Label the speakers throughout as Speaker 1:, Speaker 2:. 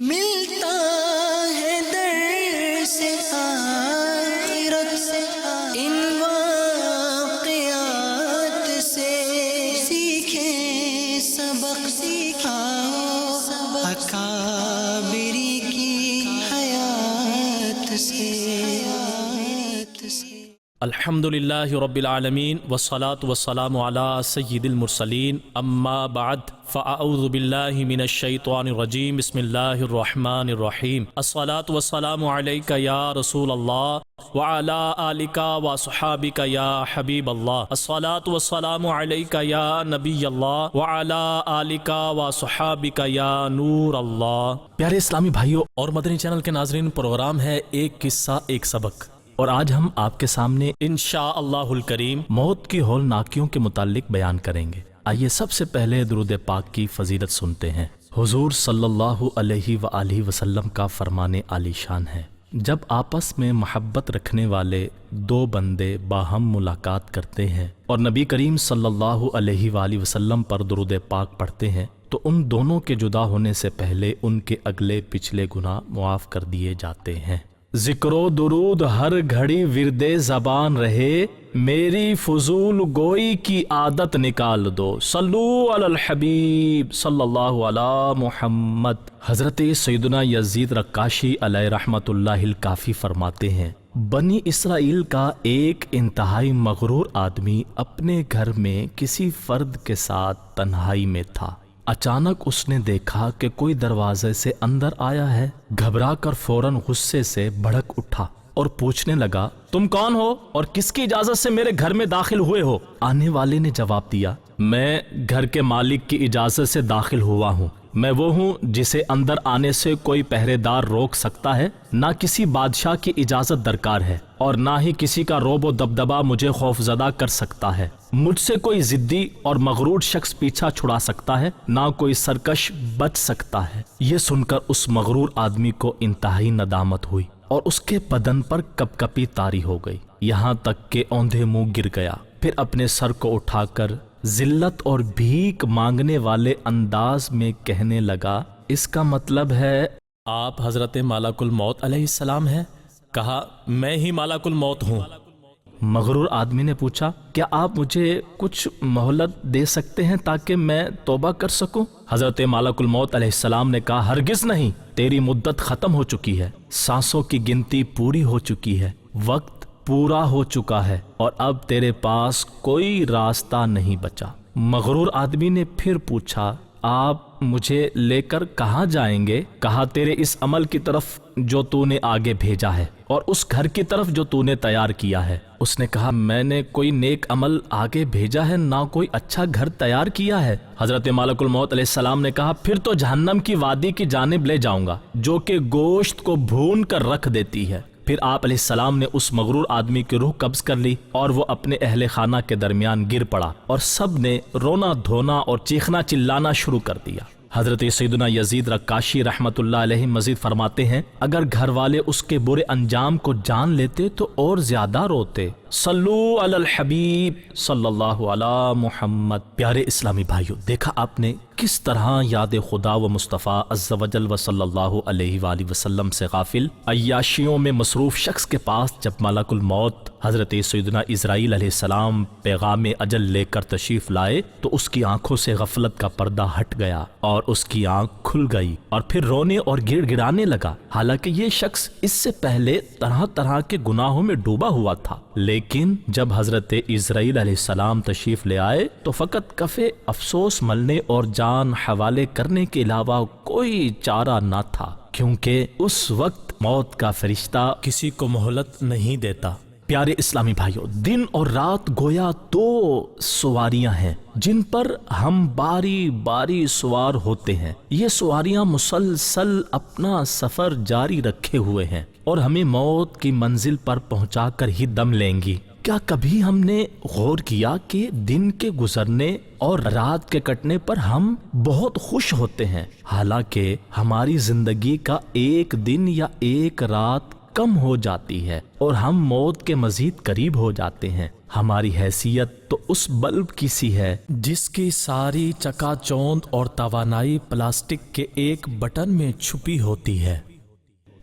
Speaker 1: ملتا ہے در سے آخرت سے ان واقعات سے سیکھیں سبق سکھاؤ اکابری کی حیات سے
Speaker 2: الحمدللہ رب العالمین والصلاة والسلام علی سید المرسلین اما بعد فاعوذ باللہ من الشیطان الرجیم بسم اللہ الرحمن الرحیم الصلاة والسلام علیکہ یا رسول اللہ وعلی آلک وصحابک یا حبیب اللہ الصلاة والسلام علیکہ یا نبی اللہ وعلی آلک وصحابک یا نور اللہ۔ پیارے اسلامی بھائیوں اور مدنی چینل کے ناظرین، پروگرام ہے ایک قصہ ایک سبق، اور آج ہم آپ کے سامنے انشاءاللہ الکریم موت کی ہولناکیوں کے متعلق بیان کریں گے۔ آئیے سب سے پہلے درود پاک کی فضیلت سنتے ہیں۔ حضور صلی اللہ علیہ وآلہ وسلم کا فرمان عالی شان ہے، جب آپس میں محبت رکھنے والے دو بندے باہم ملاقات کرتے ہیں اور نبی کریم صلی اللہ علیہ وآلہ وسلم پر درود پاک پڑھتے ہیں تو ان دونوں کے جدا ہونے سے پہلے ان کے اگلے پچھلے گناہ معاف کر دیے جاتے ہیں۔ ذکر و درود ہر گھڑی ورد زبان رہے، میری فضول گوئی کی عادت نکال دو، صلو علی الحبیب صلی اللہ علی محمد۔ حضرت سیدنا یزید رقاشی علیہ رحمت اللہ الکافی فرماتے ہیں، بنی اسرائیل کا ایک انتہائی مغرور آدمی اپنے گھر میں کسی فرد کے ساتھ تنہائی میں تھا۔ اچانک اس نے دیکھا کہ کوئی دروازے سے اندر آیا ہے۔ گھبرا کر فوراً غصے سے بھڑک اٹھا اور پوچھنے لگا، تم کون ہو اور کس کی اجازت سے میرے گھر میں داخل ہوئے ہو؟ آنے والے نے جواب دیا، میں گھر کے مالک کی اجازت سے داخل ہوا ہوں۔ میں وہ ہوں جسے اندر آنے سے کوئی پہرے دار روک سکتا ہے، نہ کسی بادشاہ کی اجازت درکار ہے اور نہ ہی کسی کا رعب و دبدبہ مجھے خوفزدہ کر سکتا ہے۔ مجھ سے کوئی ضدی اور مغرور شخص پیچھا چھڑا سکتا ہے، نہ کوئی سرکش بچ سکتا ہے۔ یہ سن کر اس مغرور آدمی کو انتہائی ندامت ہوئی اور اس کے بدن پر کپ کپی طاری ہو گئی، یہاں تک کہ اوندھے منہ گر گیا۔ پھر اپنے سر کو اٹھا کر ذلت اور بھیک مانگنے والے انداز میں کہنے لگا، اس کا مطلب ہے آپ حضرت ملک الموت علیہ السلام ہیں؟ کہا، میں ہی ملک الموت ہوں۔ مغرور آدمی نے پوچھا، کیا آپ مجھے کچھ مہلت دے سکتے ہیں تاکہ میں توبہ کر سکوں؟ حضرت ملک الموت علیہ السلام نے کہا، ہرگز نہیں، تیری مدت ختم ہو چکی ہے، سانسوں کی گنتی پوری ہو چکی ہے، وقت پورا ہو چکا ہے اور اب تیرے پاس کوئی راستہ نہیں بچا۔ مغرور آدمی نے پھر پوچھا، آپ مجھے لے کر کہاں جائیں گے؟ کہا، تیرے اس عمل کی طرف جو تو نے آگے بھیجا ہے اور اس گھر کی طرف جو تو نے تیار کیا ہے۔ اس نے کہا، میں نے کوئی نیک عمل آگے بھیجا ہے، نہ کوئی اچھا گھر تیار کیا ہے۔ حضرت ملک الموت علیہ السلام نے کہا، پھر تو جہنم کی وادی کی جانب لے جاؤں گا جو کہ گوشت کو بھون کر رکھ دیتی ہے۔ پھر آپ علیہ السلام نے اس مغرور آدمی کی روح قبض کر لی اور وہ اپنے اہل خانہ کے درمیان گر پڑا اور سب نے رونا دھونا اور چیخنا چلانا شروع کر دیا۔ حضرت سیدنا یزید رقاشی رحمت اللہ علیہ مزید فرماتے ہیں، اگر گھر والے اس کے برے انجام کو جان لیتے تو اور زیادہ روتے۔ صلو علی الحبیب صلی اللہ علی محمد۔ پیارے اسلامی بھائیوں، دیکھا آپ نے کس طرح یاد خدا و مصطفیٰ عز و جل و صلی اللہ علیہ وآلہ وسلم سے غافل عیاشیوں میں مصروف شخص کے پاس جب ملک الموت حضرت سیدنا اسرائیل علیہ السلام پیغام اجل لے کر تشریف لائے تو اس کی آنکھوں سے غفلت کا پردہ ہٹ گیا اور اس کی آنکھ کھل گئی اور پھر رونے اور گڑ گڑانے لگا، حالانکہ یہ شخص اس سے پہلے طرح طرح کے گناہوں میں ڈوبا ہوا تھا۔ لیکن جب حضرت اسرائیل علیہ السلام تشریف لے آئے تو فقط کفِ افسوس ملنے اور جان حوالے کرنے کے علاوہ کوئی چارہ نہ تھا، کیونکہ اس وقت موت کا فرشتہ کسی کو مہلت نہیں دیتا۔ پیارے اسلامی بھائیوں، دن اور رات گویا دو سواریاں ہیں جن پر ہم باری باری سوار ہوتے ہیں۔ یہ سواریاں مسلسل اپنا سفر جاری رکھے ہوئے ہیں اور ہمیں موت کی منزل پر پہنچا کر ہی دم لیں گی۔ کیا کبھی ہم نے غور کیا کہ دن کے گزرنے اور رات کے کٹنے پر ہم بہت خوش ہوتے ہیں، حالانکہ ہماری زندگی کا ایک دن یا ایک رات کم ہو جاتی ہے اور ہم موت کے مزید قریب ہو جاتے ہیں۔ ہماری حیثیت تو اس بلب کی سی ہے جس کی ساری چکا چوند اور توانائی پلاسٹک کے ایک بٹن میں چھپی ہوتی ہے۔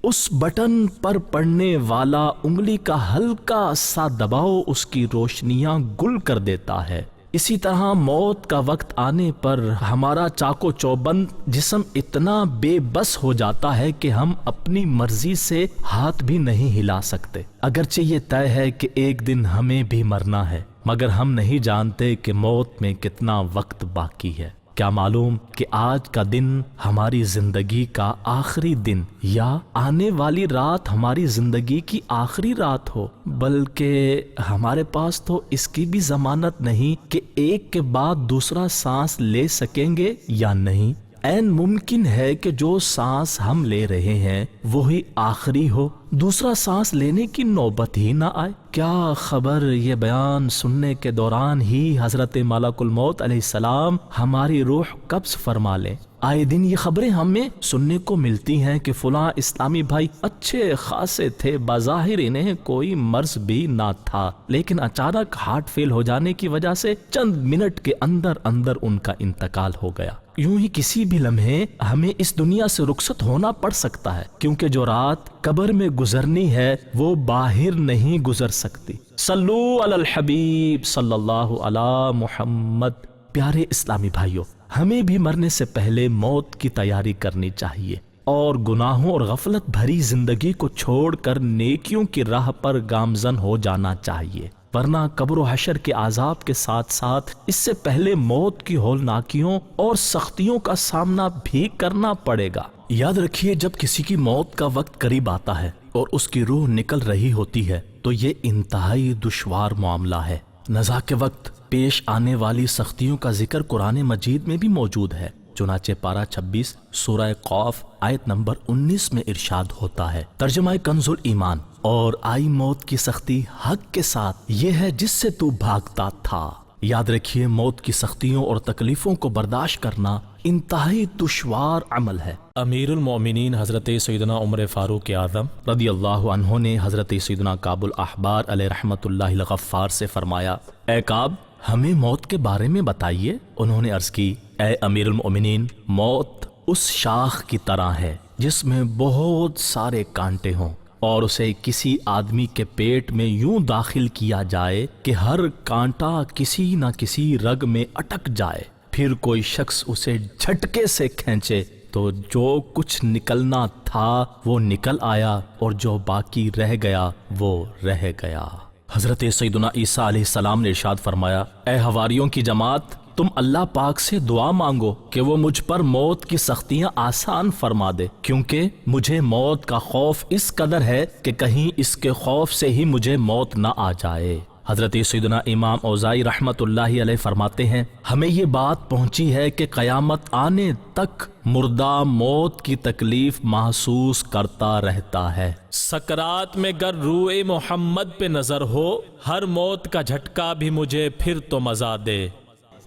Speaker 2: اس بٹن پر پڑنے والا انگلی کا ہلکا سا دباؤ اس کی روشنیاں گل کر دیتا ہے۔ اسی طرح موت کا وقت آنے پر ہمارا چاقو چوبند جسم اتنا بے بس ہو جاتا ہے کہ ہم اپنی مرضی سے ہاتھ بھی نہیں ہلا سکتے۔ اگرچہ یہ طے ہے کہ ایک دن ہمیں بھی مرنا ہے، مگر ہم نہیں جانتے کہ موت میں کتنا وقت باقی ہے۔ کیا معلوم کہ آج کا دن ہماری زندگی کا آخری دن یا آنے والی رات ہماری زندگی کی آخری رات ہو، بلکہ ہمارے پاس تو اس کی بھی ضمانت نہیں کہ ایک کے بعد دوسرا سانس لے سکیں گے یا نہیں۔ عین ممکن ہے کہ جو سانس ہم لے رہے ہیں وہی آخری ہو، دوسرا سانس لینے کی نوبت ہی نہ آئے۔ کیا خبر یہ بیان سننے کے دوران ہی حضرت ملک الموت علیہ السلام ہماری روح قبض فرما لیں۔ آئے دن یہ خبریں ہمیں سننے کو ملتی ہیں کہ فلاں اسلامی بھائی اچھے خاصے تھے، بظاہر انہیں کوئی مرض بھی نہ تھا، لیکن اچانک ہارٹ فیل ہو جانے کی وجہ سے چند منٹ کے اندر اندر ان کا انتقال ہو گیا۔ یوں ہی کسی بھی لمحے ہمیں اس دنیا سے رخصت ہونا پڑ سکتا ہے، کیونکہ جو رات قبر میں گزرنی ہے وہ باہر نہیں گزر سکتی۔ صلو علی الحبیب صلی اللہ علی محمد۔ پیارے اسلامی بھائیوں، ہمیں بھی مرنے سے پہلے موت کی تیاری کرنی چاہیے اور گناہوں اور غفلت بھری زندگی کو چھوڑ کر نیکیوں کی راہ پر گامزن ہو جانا چاہیے، ورنہ قبر و حشر کے عذاب کے ساتھ ساتھ اس سے پہلے موت کی ہولناکیوں اور سختیوں کا سامنا بھی کرنا پڑے گا۔ یاد رکھیے، جب کسی کی موت کا وقت قریب آتا ہے اور اس کی روح نکل رہی ہوتی ہے تو یہ انتہائی دشوار معاملہ ہے۔ نزا کے وقت پیش آنے والی سختیوں کا ذکر قرآن مجید میں بھی موجود ہے۔ چنانچہ پارہ 26 سورہ قاف آیت نمبر 19 میں ارشاد ہوتا ہے، ترجمہ کنز الایمان، اور آئی موت کی سختی حق کے ساتھ، یہ ہے جس سے تو بھاگتا تھا۔ یاد رکھیے، موت کی سختیوں اور تکلیفوں کو برداشت کرنا انتہائی دشوار عمل ہے۔ امیر المومنین حضرت سیدنا عمر فاروق اعظم رضی اللہ عنہ نے حضرت سیدنا کعب الاحبار علیہ رحمت اللہ الغفار سے فرمایا، اے کعب، ہمیں موت کے بارے میں بتائیے۔ انہوں نے عرض کی، اے امیر المؤمنین، موت اس شاخ کی طرح ہے جس میں بہت سارے کانٹے ہوں اور اسے کسی آدمی کے پیٹ میں یوں داخل کیا جائے کہ ہر کانٹا کسی نہ کسی رگ میں اٹک جائے، پھر کوئی شخص اسے جھٹکے سے کھینچے تو جو کچھ نکلنا تھا وہ نکل آیا اور جو باقی رہ گیا وہ رہ گیا۔ حضرت سیدنا عیسیٰ علیہ السلام نے ارشاد فرمایا، اے حواریوں کی جماعت، تم اللہ پاک سے دعا مانگو کہ وہ مجھ پر موت کی سختیاں آسان فرما دے، کیونکہ مجھے موت کا خوف اس قدر ہے کہ کہیں اس کے خوف سے ہی مجھے موت نہ آ جائے۔ حضرت سیدنا امام اوزاعی رحمت اللہ علیہ فرماتے ہیں، ہمیں یہ بات پہنچی ہے کہ قیامت آنے تک مردہ موت کی تکلیف محسوس کرتا رہتا ہے۔ سکرات میں گر روئے محمد پہ نظر ہو، ہر موت کا جھٹکا بھی مجھے پھر تو مزہ دے۔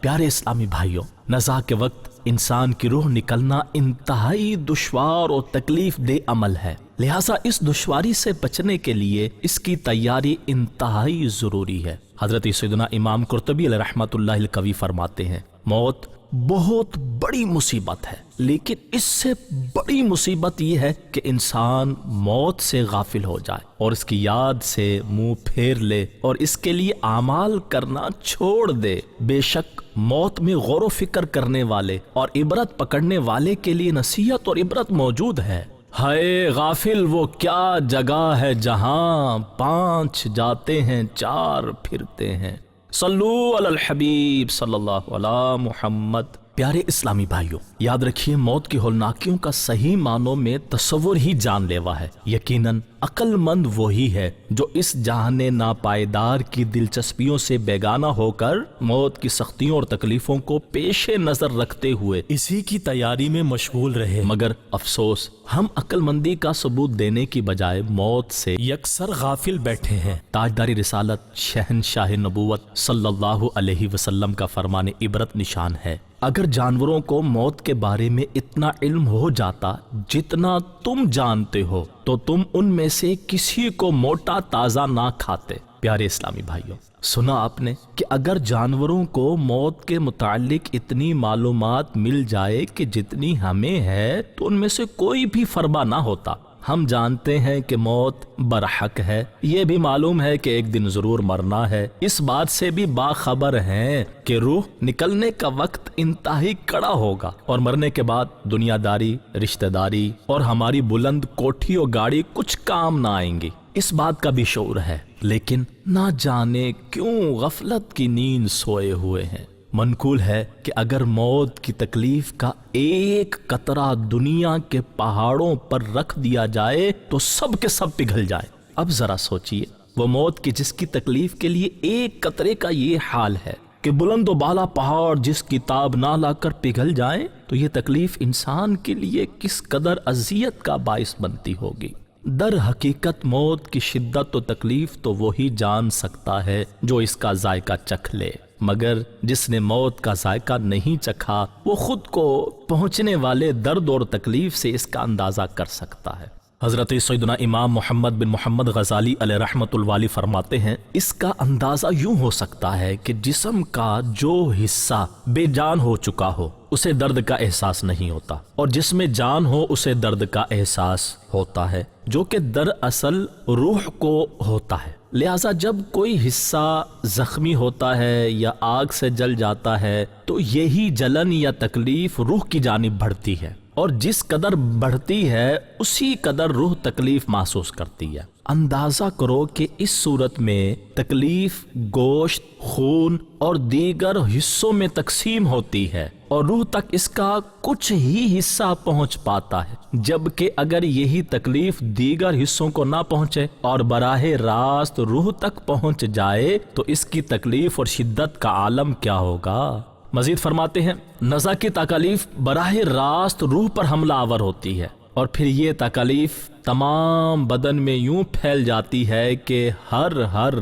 Speaker 2: پیارے اسلامی بھائیوں، نزا کے وقت انسان کی روح نکلنا انتہائی دشوار اور تکلیف دہ عمل ہے، لہٰذا اس دشواری سے بچنے کے لیے اس کی تیاری انتہائی ضروری ہے۔ حضرت سیدنا امام قرطبی علیہ رحمت اللہ القوی فرماتے ہیں، موت بہت بڑی مصیبت ہے، لیکن اس سے بڑی مصیبت یہ ہے کہ انسان موت سے غافل ہو جائے اور اس کی یاد سے منہ پھیر لے اور اس کے لیے اعمال کرنا چھوڑ دے۔ بے شک موت میں غور و فکر کرنے والے اور عبرت پکڑنے والے کے لیے نصیحت اور عبرت موجود ہے۔ ہائے غافل وہ کیا جگہ ہے جہاں 5 جاتے ہیں 4 پھرتے ہیں۔ صلو علی الحبیب صلی اللہ علی محمد۔ پیارے اسلامی بھائیوں، یاد رکھیے، موت کی ہولناکیوں کا صحیح معنوں میں تصور ہی جان لیوا ہے۔ یقیناً عقل مند وہی ہے جو اس جہان ناپائیدار کی دلچسپیوں سے بیگانہ ہو کر موت کی سختیوں اور تکلیفوں کو پیش نظر رکھتے ہوئے اسی کی تیاری میں مشغول رہے۔ مگر افسوس، ہم عقل مندی کا ثبوت دینے کی بجائے موت سے یکسر غافل بیٹھے ہیں۔ تاجدار رسالت شہنشاہ نبوت صلی اللہ علیہ وسلم کا فرمان عبرت نشان ہے، اگر جانوروں کو موت کے بارے میں اتنا علم ہو جاتا جتنا تم جانتے ہو تو تم ان میں سے کسی کو موٹا تازہ نہ کھاتے۔ پیارے اسلامی بھائیوں، سنا آپ نے کہ اگر جانوروں کو موت کے متعلق اتنی معلومات مل جائے کہ جتنی ہمیں ہے تو ان میں سے کوئی بھی فرما نہ ہوتا۔ ہم جانتے ہیں کہ موت برحق ہے، یہ بھی معلوم ہے کہ ایک دن ضرور مرنا ہے، اس بات سے بھی باخبر ہیں کہ روح نکلنے کا وقت انتہائی کڑا ہوگا اور مرنے کے بعد دنیا داری، رشتہ داری اور ہماری بلند کوٹھی اور گاڑی کچھ کام نہ آئیں گی، اس بات کا بھی شعور ہے، لیکن نہ جانے کیوں غفلت کی نیند سوئے ہوئے ہیں۔ منقول ہے کہ اگر موت کی تکلیف کا ایک قطرہ دنیا کے پہاڑوں پر رکھ دیا جائے تو سب کے سب پگھل جائیں۔ اب ذرا سوچئے، وہ موت کی جس کی تکلیف کے لیے ایک قطرے کا یہ حال ہے کہ بلند و بالا پہاڑ جس کی تاب نہ لا کر پگھل جائیں تو یہ تکلیف انسان کے لیے کس قدر اذیت کا باعث بنتی ہوگی۔ در حقیقت موت کی شدت و تکلیف تو وہی جان سکتا ہے جو اس کا ذائقہ چکھ لے، مگر جس نے موت کا ذائقہ نہیں چکھا وہ خود کو پہنچنے والے درد اور تکلیف سے اس کا اندازہ کر سکتا ہے۔ حضرت سیدنا امام محمد بن محمد غزالی علیہ رحمۃ الوالی فرماتے ہیں، اس کا اندازہ یوں ہو سکتا ہے کہ جسم کا جو حصہ بے جان ہو چکا ہو اسے درد کا احساس نہیں ہوتا، اور جس میں جان ہو اسے درد کا احساس ہوتا ہے، جو کہ دراصل روح کو ہوتا ہے۔ لہٰذا جب کوئی حصہ زخمی ہوتا ہے یا آگ سے جل جاتا ہے تو یہی جلن یا تکلیف روح کی جانب بڑھتی ہے، اور جس قدر بڑھتی ہے اسی قدر روح تکلیف محسوس کرتی ہے۔ اندازہ کرو کہ اس صورت میں تکلیف گوشت، خون اور دیگر حصوں میں تقسیم ہوتی ہے اور روح تک اس کا کچھ ہی حصہ پہنچ پاتا ہے، جبکہ اگر یہی تکلیف دیگر حصوں کو نہ پہنچے اور براہ راست روح تک پہنچ جائے تو اس کی تکلیف اور شدت کا عالم کیا ہوگا۔ مزید فرماتے ہیں، نزا کی تکالیف براہ راست روح پر حملہ آور ہوتی ہے، اور پھر یہ تکالیف تمام بدن میں یوں پھیل جاتی ہے کہ ہر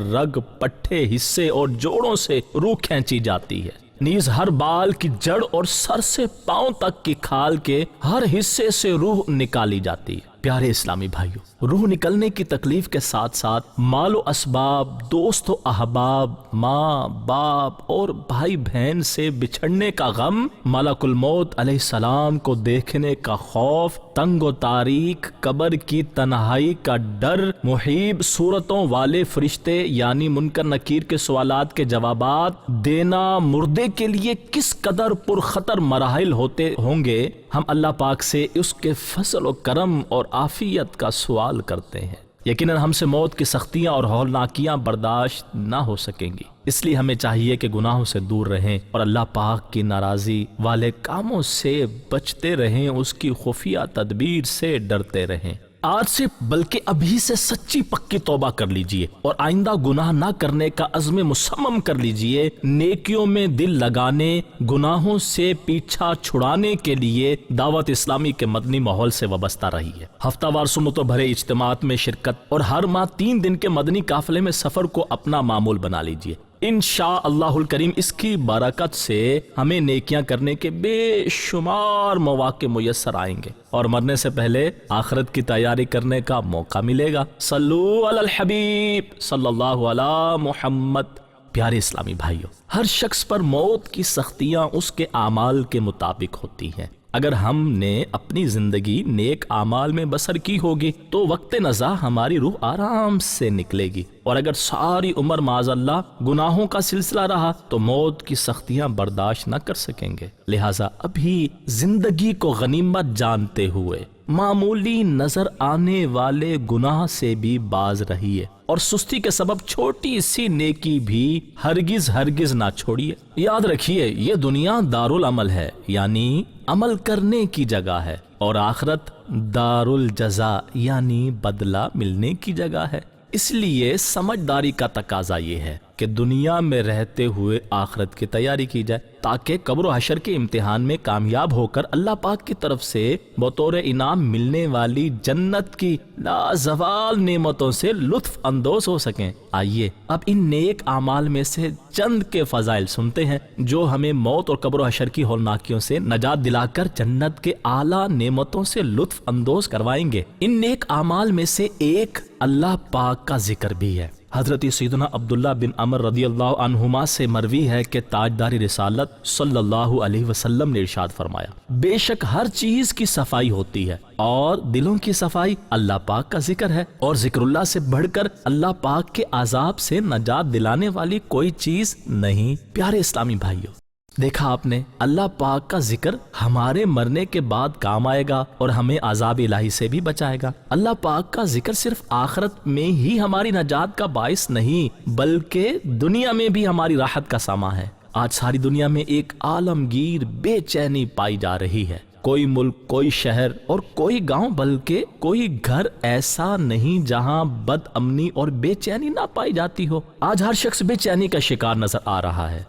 Speaker 2: رگ، پٹھے، حصے اور جوڑوں سے روح کھینچی جاتی ہے، نیز ہر بال کی جڑ اور سر سے پاؤں تک کی کھال کے ہر حصے سے روح نکالی جاتی ہے۔ پیارے اسلامی بھائیوں، روح نکلنے کی تکلیف کے ساتھ ساتھ مال و اسباب، دوست و احباب، ماں باپ اور بھائی بہن سے بچھڑنے کا غم، ملک الموت علیہ السلام کو دیکھنے کا خوف، تنگ و تاریک قبر کی تنہائی کا ڈر، محیب صورتوں والے فرشتے یعنی منکر نکیر کے سوالات کے جوابات دینا مردے کے لیے کس قدر پرخطر مراحل ہوتے ہوں گے، ہم اللہ پاک سے اس کے فضل و کرم اور عافیت کا سوال کرتے ہیں۔ یقیناً ہم سے موت کی سختیاں اور ہولناکیاں برداشت نہ ہو سکیں گی، اس لیے ہمیں چاہیے کہ گناہوں سے دور رہیں اور اللہ پاک کی ناراضی والے کاموں سے بچتے رہیں، اس کی خفیہ تدبیر سے ڈرتے رہیں۔ آج سے بلکہ ابھی سے سچی پکی توبہ کر لیجئے اور آئندہ گناہ نہ کرنے کا عزم مصمم کر لیجئے۔ نیکیوں میں دل لگانے، گناہوں سے پیچھا چھڑانے کے لیے دعوت اسلامی کے مدنی ماحول سے وابستہ رہیے۔ ہفتہ وار سنتوں بھرے اجتماعات میں شرکت اور ہر ماہ 3 دن کے مدنی قافلے میں سفر کو اپنا معمول بنا لیجئے۔ انشاءاللہ الکریم اس کی برکت سے ہمیں نیکیاں کرنے کے بے شمار مواقع میسر آئیں گے اور مرنے سے پہلے آخرت کی تیاری کرنے کا موقع ملے گا۔ صلو علی الحبیب صلی اللہ علی محمد۔ پیارے اسلامی بھائیوں، ہر شخص پر موت کی سختیاں اس کے اعمال کے مطابق ہوتی ہیں۔ اگر ہم نے اپنی زندگی نیک اعمال میں بسر کی ہوگی تو وقت نزا ہماری روح آرام سے نکلے گی، اور اگر ساری عمر معاذ اللہ گناہوں کا سلسلہ رہا تو موت کی سختیاں برداشت نہ کر سکیں گے۔ لہٰذا ابھی زندگی کو غنیمت جانتے ہوئے معمولی نظر آنے والے گناہ سے بھی باز رہیے، اور سستی کے سبب چھوٹی سی نیکی بھی ہرگز نہ چھوڑیے۔ یاد رکھیے، یہ دنیا دارالعمل ہے، یعنی عمل کرنے کی جگہ ہے، اور آخرت دارالجزا یعنی بدلہ ملنے کی جگہ ہے۔ اس لیے سمجھداری کا تقاضا یہ ہے
Speaker 3: کہ دنیا میں رہتے ہوئے آخرت کی تیاری کی جائے تاکہ قبر و حشر کے امتحان میں کامیاب ہو کر اللہ پاک کی طرف سے بطور انعام ملنے والی جنت کی لازوال نعمتوں سے لطف اندوز ہو سکیں۔ آئیے اب ان نیک اعمال میں سے چند کے فضائل سنتے ہیں جو ہمیں موت اور قبر و حشر کی ہولناکیوں سے نجات دلا کر جنت کے اعلیٰ نعمتوں سے لطف اندوز کروائیں گے۔ ان نیک اعمال میں سے ایک اللہ پاک کا ذکر بھی ہے۔ حضرت سیدنا عبداللہ بن عمر رضی اللہ عنہما سے مروی ہے کہ تاجدار رسالت صلی اللہ علیہ وسلم نے ارشاد فرمایا، بے شک ہر چیز کی صفائی ہوتی ہے اور دلوں کی صفائی اللہ پاک کا ذکر ہے، اور ذکر اللہ سے بڑھ کر اللہ پاک کے عذاب سے نجات دلانے والی کوئی چیز نہیں۔ پیارے اسلامی بھائیوں، دیکھا آپ نے، اللہ پاک کا ذکر ہمارے مرنے کے بعد کام آئے گا اور ہمیں عذاب الہی سے بھی بچائے گا۔ اللہ پاک کا ذکر صرف آخرت میں ہی ہماری نجات کا باعث نہیں بلکہ دنیا میں بھی ہماری راحت کا سامان ہے۔ آج ساری دنیا میں ایک عالمگیر بے چینی پائی جا رہی ہے۔ کوئی ملک، کوئی شہر اور کوئی گاؤں بلکہ کوئی گھر ایسا نہیں جہاں بد امنی اور بے چینی نہ پائی جاتی ہو۔ آج ہر شخص بے چینی کا شکار نظر آ رہا ہے۔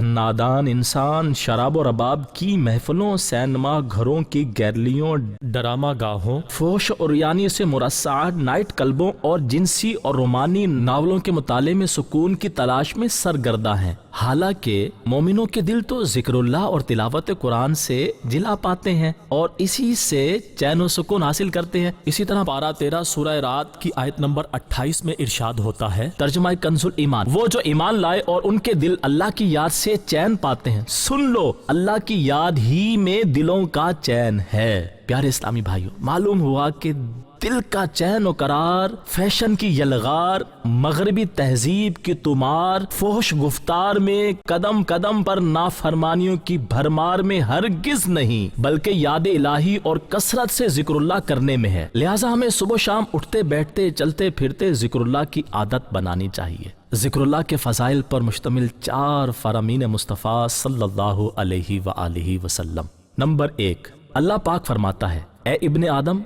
Speaker 3: نادان انسان شراب و رباب کی محفلوں، سینما گھروں کی گیلریوں،
Speaker 2: ڈرامہ گاہوں،
Speaker 3: فوش اور یعنی سے مرصعات نائٹ کلبوں اور جنسی اور رومانی ناولوں کے مطالعے میں سکون کی تلاش میں سرگرداں ہیں، حالانکہ مومنوں کے دل تو ذکر اللہ اور تلاوت قرآن سے جلا پاتے ہیں اور اسی سے چین و سکون حاصل کرتے ہیں۔
Speaker 2: اسی طرح پارہ 13 سورہ رات کی آیت نمبر 28 میں ارشاد ہوتا ہے،
Speaker 3: ترجمہ کنز الایمان، وہ جو ایمان لائے اور ان کے دل اللہ کی یاد سے چین پاتے ہیں۔ سن لو، اللہ کی یاد ہی میں دلوں کا چین ہے۔ پیارے اسلامی بھائیوں، معلوم ہوا کہ دل کا چین و قرار فیشن کی یلغار، مغربی تہذیب کی تمار، فحش گفتار میں، قدم قدم پر نافرمانیوں کی بھرمار میں ہرگز نہیں بلکہ یاد الہی اور کثرت سے ذکر اللہ کرنے میں ہے۔ لہٰذا ہمیں صبح شام اٹھتے بیٹھتے چلتے پھرتے ذکر اللہ کی عادت بنانی چاہیے۔ ذکر اللہ کے فضائل پر مشتمل 4 فرامین مصطفیٰ صلی اللہ علیہ وآلہ وسلم۔ نمبر 1، اللہ پاک فرماتا ہے، اے ابن آدم،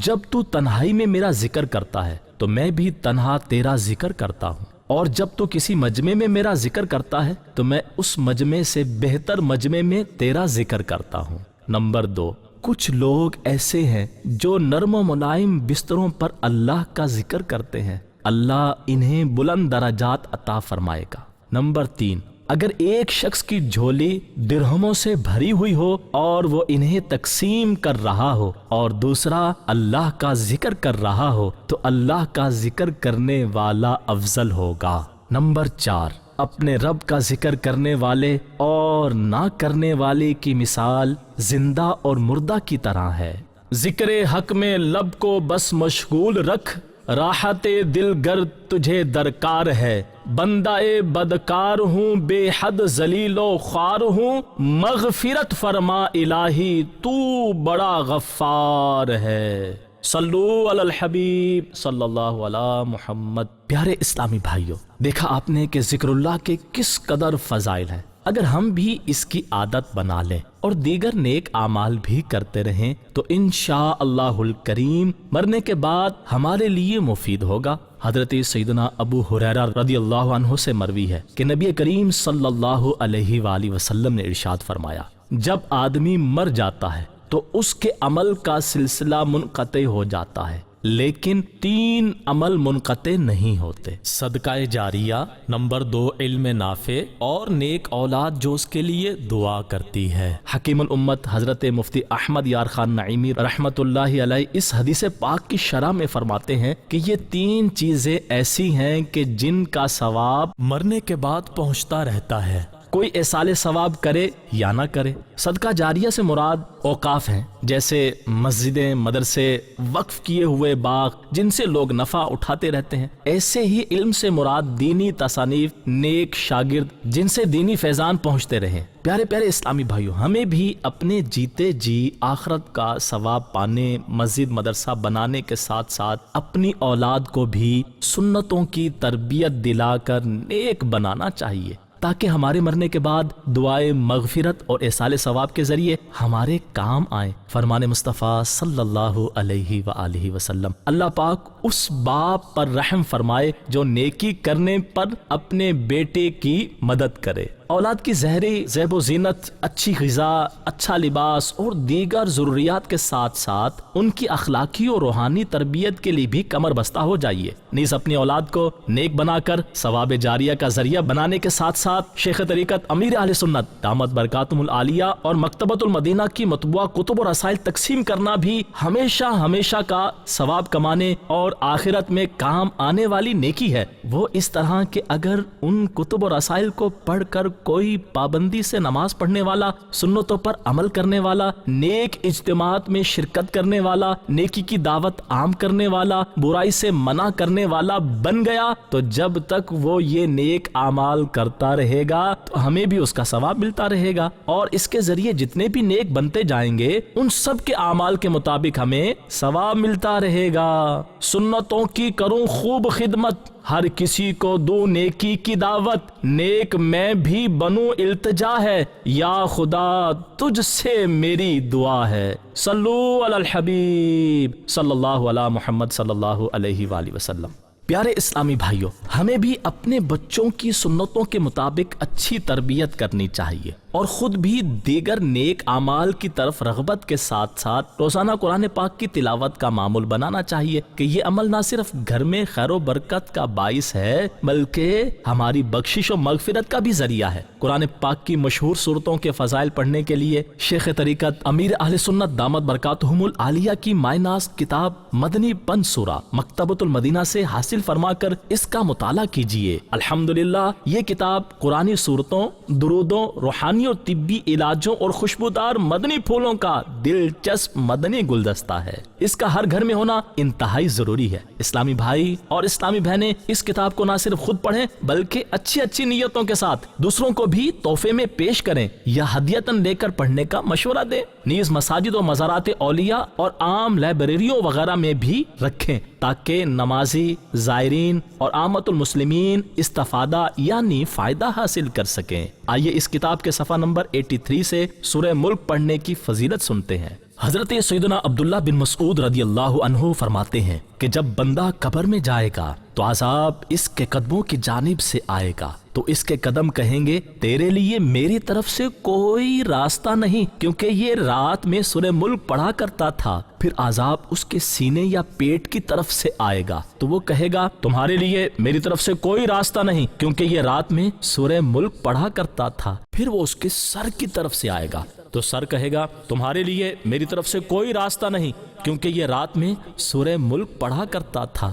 Speaker 3: جب تو تنہائی میں میرا ذکر کرتا ہے تو میں بھی تنہا تیرا ذکر کرتا ہوں، اور جب تو کسی مجمع میں میرا ذکر کرتا ہے تو میں اس مجمع سے بہتر مجمع میں تیرا ذکر کرتا ہوں۔ نمبر 2، کچھ لوگ ایسے ہیں جو نرم و ملائم بستروں پر اللہ کا ذکر کرتے ہیں، اللہ انہیں بلند درجات عطا فرمائے گا۔ نمبر 3، اگر ایک شخص کی جھولی درہموں سے بھری ہوئی ہو اور وہ انہیں تقسیم کر رہا ہو اور دوسرا اللہ کا ذکر کر رہا ہو تو اللہ کا ذکر کرنے والا افضل ہوگا۔ نمبر 4، اپنے رب کا ذکر کرنے والے اور نہ کرنے والے کی مثال زندہ اور مردہ کی طرح ہے۔ ذکر حق میں لب کو بس مشغول رکھ، راحت دل گر تجھے درکار ہے، بندہ بدکار ہوں، بے حد ذلیل و خوار ہوں، مغفرت فرما الہی تو بڑا غفار ہے۔ صلو علی الحبیب صلی اللہ علی محمد۔ پیارے اسلامی بھائیوں، دیکھا آپ نے کہ ذکر اللہ کے کس قدر فضائل ہیں۔ اگر ہم بھی اس کی عادت بنا لیں اور دیگر نیک اعمال بھی کرتے رہیں تو انشاءاللہ الکریم مرنے کے بعد ہمارے لیے مفید ہوگا۔ حضرت سیدنا ابو ہریرہ رضی اللہ عنہ سے مروی ہے کہ نبی کریم صلی اللہ علیہ وآلہ وسلم نے ارشاد فرمایا، جب آدمی مر جاتا ہے تو اس کے عمل کا سلسلہ منقطع ہو جاتا ہے لیکن 3 عمل منقطع نہیں ہوتے،
Speaker 2: صدقہ جاریہ، نمبر 2 علم نافع، اور نیک اولاد جو اس کے لیے دعا کرتی ہے۔
Speaker 3: حکیم الامت حضرت مفتی احمد یار خان نعیمی رحمت اللہ علیہ اس حدیث پاک کی شرح میں فرماتے ہیں کہ یہ 3 چیزیں ایسی ہیں کہ جن کا ثواب
Speaker 2: مرنے کے بعد پہنچتا رہتا ہے،
Speaker 3: کوئی ایصال ثواب کرے یا نہ کرے۔ صدقہ جاریہ سے مراد اوقاف ہیں، جیسے مسجدیں، مدرسے، وقف کیے ہوئے باغ جن سے لوگ نفع اٹھاتے رہتے ہیں۔ ایسے ہی علم سے مراد دینی تصانیف، نیک شاگرد جن سے دینی فیضان پہنچتے رہیں۔ پیارے پیارے اسلامی بھائیوں، ہمیں بھی اپنے جیتے جی آخرت کا ثواب پانے، مسجد مدرسہ بنانے کے ساتھ ساتھ اپنی اولاد کو بھی سنتوں کی تربیت دلا کر نیک بنانا چاہیے تاکہ ہمارے مرنے کے بعد دعائے مغفرت اور ایصال ثواب کے ذریعے ہمارے کام آئیں۔ فرمان مصطفیٰ صلی اللہ علیہ وآلہ وسلم۔ اللہ پاک اس باپ پر رحم فرمائے جو نیکی کرنے پر اپنے بیٹے کی مدد کرے۔ اولاد کی ظاہری زیب و زینت، اچھی غذا، اچھا لباس اور دیگر ضروریات کے ساتھ ساتھ ان کی اخلاقی اور روحانی تربیت کے لیے بھی کمر بستہ ہو جائیے۔ نیز اپنی اولاد کو نیک بنا کر ثواب جاریہ کا ذریعہ بنانے کے ساتھ ساتھ شیخ طریقت امیر اہل سنت دامت برکاتہم العالیہ اور مکتبۃ المدینہ کی مطبوعہ کتب اور رسائل تقسیم کرنا بھی ہمیشہ کا ثواب کمانے اور آخرت میں کام آنے والی نیکی ہے۔ وہ اس طرح کہ اگر ان کتب اور رسائل کو پڑھ کر کوئی پابندی سے نماز پڑھنے والا، سنتوں پر عمل کرنے والا، نیک اجتماعات میں شرکت کرنے والا، نیکی کی دعوت عام کرنے والا، برائی سے منع کرنے والا بن گیا، تو جب تک وہ یہ نیک اعمال کرتا رہے گا تو ہمیں بھی اس کا ثواب ملتا رہے گا، اور اس کے ذریعے جتنے بھی نیک بنتے جائیں گے ان سب کے اعمال کے مطابق ہمیں ثواب ملتا رہے گا۔ سنتوں کی کروں خوب خدمت، ہر کسی کو دوں نیکی کی دعوت، نیک میں بھی بنوں التجا ہے، یا خدا تجھ سے میری دعا ہے۔ صلو علی الحبیب صلی اللہ علی محمد صلی اللہ علیہ وآلہ وسلم۔ پیارے اسلامی بھائیوں، ہمیں بھی اپنے بچوں کی سنتوں کے مطابق اچھی تربیت کرنی چاہیے اور خود بھی دیگر نیک اعمال کی طرف رغبت کے ساتھ ساتھ روزانہ قرآن پاک کی تلاوت کا معمول بنانا چاہیے کہ یہ عمل نہ صرف گھر میں خیر و برکت کا باعث ہے بلکہ ہماری بخشش و مغفرت کا بھی ذریعہ ہے۔ قرآن پاک کی مشہور صورتوں کے فضائل پڑھنے کے لیے شیخ طریقت امیر اہل سنت دامت برکاتہم العالیہ کی مائے ناز کتاب مدنی پن سورہ مکتبۃ المدینہ سے حاصل فرما کر اس کا مطالعہ کیجیے۔ الحمدللہ یہ کتاب قرآنی صورتوں، درودوں، روحانی اور طبی علاجوں اور خوشبودار مدنی پھولوں کا دلچسپ مدنی گلدستہ ہے۔ اس کا ہر گھر میں ہونا انتہائی ضروری ہے۔ اسلامی بھائی اور اسلامی بہنیں اس کتاب کو نہ صرف خود پڑھیں بلکہ اچھی نیتوں کے ساتھ دوسروں کو بھی تحفے میں پیش کریں یا ہدیتاً لے کر پڑھنے کا مشورہ دیں۔ نیز مساجد و مزارات اولیاء اور عام لائبریریوں وغیرہ میں بھی رکھیں تاکہ نمازی، زائرین اور عامت المسلمین استفادہ یعنی فائدہ حاصل کر سکیں۔ آئیے اس کتاب کے صفحہ نمبر 83 سے سورہ ملک پڑھنے کی فضیلت سنتے ہیں۔ حضرت سیدنا عبداللہ بن مسعود رضی اللہ عنہ فرماتے ہیں کہ جب بندہ قبر میں جائے گا تو عذاب اس کے قدموں کی جانب سے آئے گا، تو اس کے قدم کہیں گے تیرے لیے میری طرف سے کوئی راستہ نہیں، کیونکہ یہ رات میں سورہ ملک پڑھا کرتا تھا۔ پھر عذاب اس کے سینے یا پیٹ کی طرف سے آئے گا، تو وہ کہے گا تمہارے لیے میری طرف سے کوئی راستہ نہیں، کیونکہ یہ رات میں سورہ ملک پڑھا کرتا تھا۔ پھر وہ اس کے سر کی طرف سے آئے گا، تو سر کہے گا تمہارے لیے میری طرف سے کوئی راستہ نہیں، کیونکہ یہ رات میں سورہ ملک پڑھا کرتا تھا۔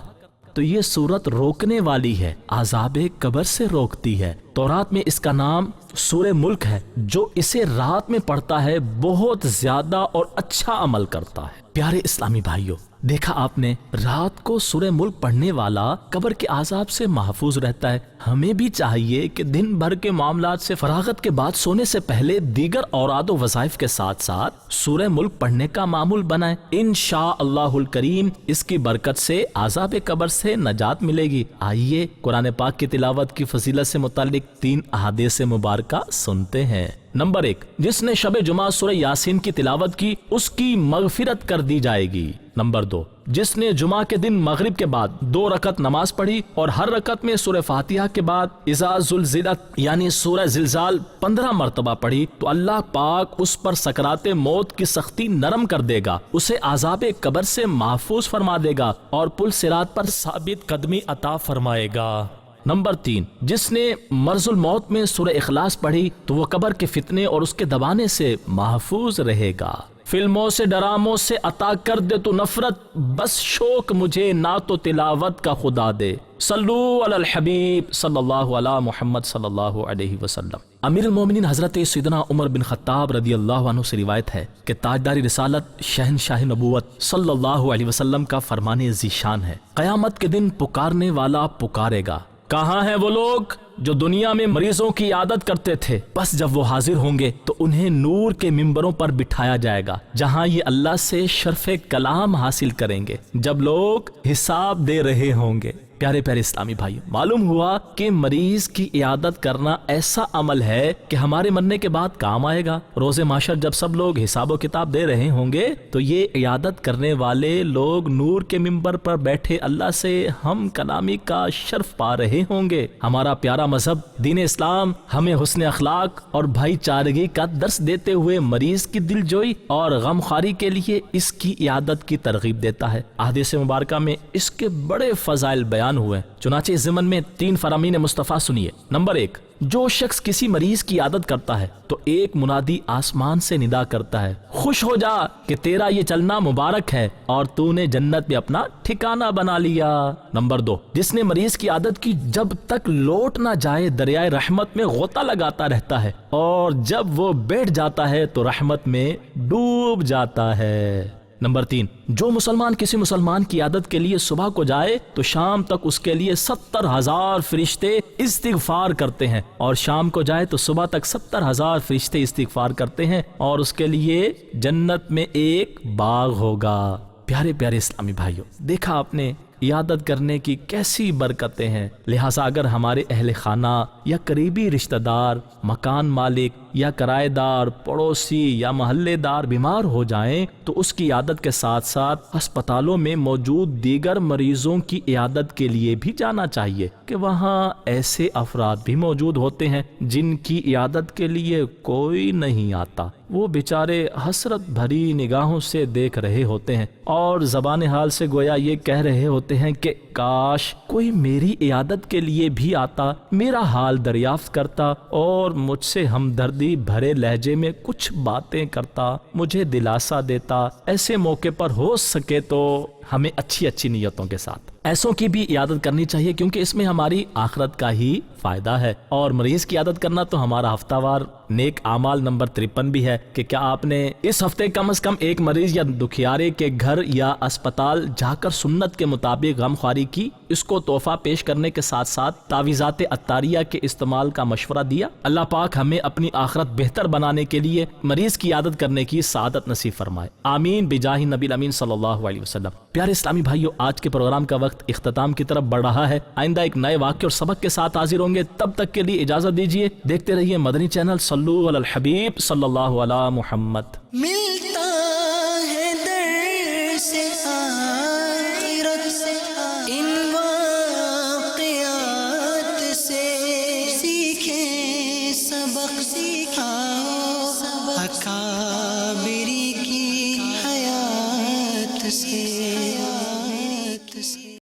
Speaker 3: تو یہ سورت روکنے والی ہے، عذاب قبر سے روکتی ہے۔ تورات میں اس کا نام سورہ ملک ہے۔ جو اسے رات میں پڑھتا ہے بہت زیادہ اور اچھا عمل کرتا ہے۔ پیارے اسلامی بھائیوں، دیکھا آپ نے، رات کو سورہ ملک پڑھنے والا قبر کے عذاب سے محفوظ رہتا ہے۔ ہمیں بھی چاہیے کہ دن بھر کے معاملات سے فراغت کے بعد سونے سے پہلے دیگر اوراد و وظائف کے ساتھ ساتھ سورہ ملک پڑھنے کا معمول بنائیں۔ انشاءاللہ الکریم اس کی برکت سے عذاب قبر سے نجات ملے گی۔ آئیے قرآن پاک کی تلاوت کی فضیلت سے متعلق 3 احادیث مبارکہ سنتے ہیں۔ نمبر 1، جس نے شب جمعہ سورہ یاسین کی تلاوت کی اس کی مغفرت کر دی جائے گی۔ نمبر 2، جس نے جمعہ کے دن مغرب کے بعد 2 رکعت نماز پڑھی اور ہر رکعت میں سورہ فاتحہ کے بعد اذا زلزلت یعنی سورہ زلزال 15 مرتبہ پڑھی تو اللہ پاک اس پر سکرات موت کی سختی نرم کر دے گا، اسے عذاب قبر سے محفوظ فرما دے گا اور پل صراط پر
Speaker 2: ثابت قدمی عطا فرمائے گا۔
Speaker 3: نمبر 3، جس نے مرض الموت میں سورہ اخلاص پڑھی تو وہ قبر کے فتنے اور اس کے دبانے سے محفوظ رہے گا۔ فلموں سے ڈراموں سے عطا کر دے تو نفرت، بس شوق مجھے نہ تو تلاوت کا خدا دے۔ صلو علی الحبیب صلی اللہ علی محمد صلی اللہ علیہ وسلم۔ امیر المومنین حضرت سیدنا عمر بن خطاب رضی اللہ عنہ سے روایت ہے کہ تاجدار رسالت شہنشاہ نبوت صلی اللہ علیہ وسلم کا فرمان ذیشان ہے، قیامت کے دن پکارنے والا پکارے گا، کہاں ہیں وہ لوگ جو دنیا میں مریضوں کی عیادت کرتے تھے؟ بس جب وہ حاضر ہوں گے تو انہیں نور کے ممبروں پر بٹھایا جائے گا جہاں یہ اللہ سے شرف کلام حاصل کریں گے جب لوگ حساب دے رہے ہوں گے۔ پیارے پیارے اسلامی بھائی، معلوم ہوا کہ مریض کی عیادت کرنا ایسا عمل ہے کہ ہمارے مرنے کے بعد کام آئے گا۔ روز محشر جب سب لوگ حساب و کتاب دے رہے ہوں گے تو یہ عیادت کرنے والے لوگ نور کے ممبر پر بیٹھے اللہ سے ہم کلامی کا شرف پا رہے ہوں گے۔ ہمارا پیارا مذہب دین اسلام ہمیں حسن اخلاق اور بھائی چارگی کا درس دیتے ہوئے مریض کی دل جوئی اور غم خواری کے لیے اس کی عیادت کی ترغیب دیتا ہے۔ احادیث مبارکہ میں اس کے بڑے فضائل بیان ہوئے، چنانچہ اس ضمن میں 3 فرامین مصطفیٰ سنیے۔ نمبر 1، جو شخص کسی مریض کی عیادت کرتا ہے تو ایک منادی آسمان سے ندا کرتا ہے، خوش ہو جا کہ تیرا یہ چلنا مبارک ہے اور تو نے جنت میں اپنا ٹھکانہ بنا لیا۔ نمبر 2، جس نے مریض کی عادت کی جب تک لوٹ نہ جائے دریائے رحمت میں غوطہ لگاتا رہتا ہے، اور جب وہ بیٹھ جاتا ہے تو رحمت میں ڈوب جاتا ہے۔ نمبر 3، جو مسلمان کسی مسلمان کی عادت کے لیے صبح کو جائے تو شام تک اس کے لیے 70,000 فرشتے استغفار کرتے ہیں، اور شام کو جائے تو صبح تک 70,000 فرشتے استغفار کرتے ہیں، اور اس کے لیے جنت میں ایک باغ ہوگا۔ پیارے پیارے اسلامی بھائیوں، دیکھا آپ نے عیادت کرنے کی کیسی برکتیں ہیں۔ لہٰذا اگر ہمارے اہل خانہ یا قریبی رشتہ دار، مکان مالک یا کرایہ دار، پڑوسی یا محلے دار بیمار ہو جائیں تو اس کی عیادت کے ساتھ ساتھ ہسپتالوں میں موجود دیگر مریضوں کی عیادت کے لیے بھی جانا چاہیے، کہ وہاں ایسے افراد بھی موجود ہوتے ہیں جن کی عیادت کے لیے کوئی نہیں آتا۔ وہ بیچارے حسرت بھری نگاہوں سے دیکھ رہے ہوتے ہیں اور زبان حال سے گویا یہ کہہ رہے ہوتے ہیں کہ کاش کوئی میری عیادت کے لیے بھی آتا، میرا حال دریافت کرتا اور مجھ سے ہمدردی بھرے لہجے میں کچھ باتیں کرتا، مجھے دلاسا دیتا۔ ایسے موقع پر ہو سکے تو ہمیں اچھی اچھی نیتوں کے ساتھ ایسوں کی بھی عیادت کرنی چاہیے، کیونکہ اس میں ہماری آخرت کا ہی فائدہ ہے۔ اور مریض کی عیادت کرنا تو ہمارا ہفتہ وار نیک اعمال نمبر 53 بھی ہے، کہ کیا آپ نے اس ہفتے کم از کم ایک مریض یا دکھیارے کے گھر یا اسپتال جا کر سنت کے مطابق غم خواری کی، اس کو تحفہ پیش کرنے کے ساتھ ساتھ تعویذات عطاریہ کے استعمال کا مشورہ دیا؟ اللہ پاک ہمیں اپنی آخرت بہتر بنانے کے لیے مریض کی عیادت کرنے کی سعادت نصیب فرمائے، آمین بجاہ نبی الامین صلی اللہ علیہ وسلم۔ پیارے اسلامی بھائیو، آج کے پروگرام کا وقت اختتام کی طرف بڑھ رہا ہے۔ آئندہ ایک نئے واقعے اور سبق کے ساتھ حاضر ہوں گے، تب تک کے لیے اجازت دیجیے۔ دیکھتے رہیے مدنی چینل، صلو علی الحبیب صلی اللہ علی محمد۔
Speaker 1: ملتا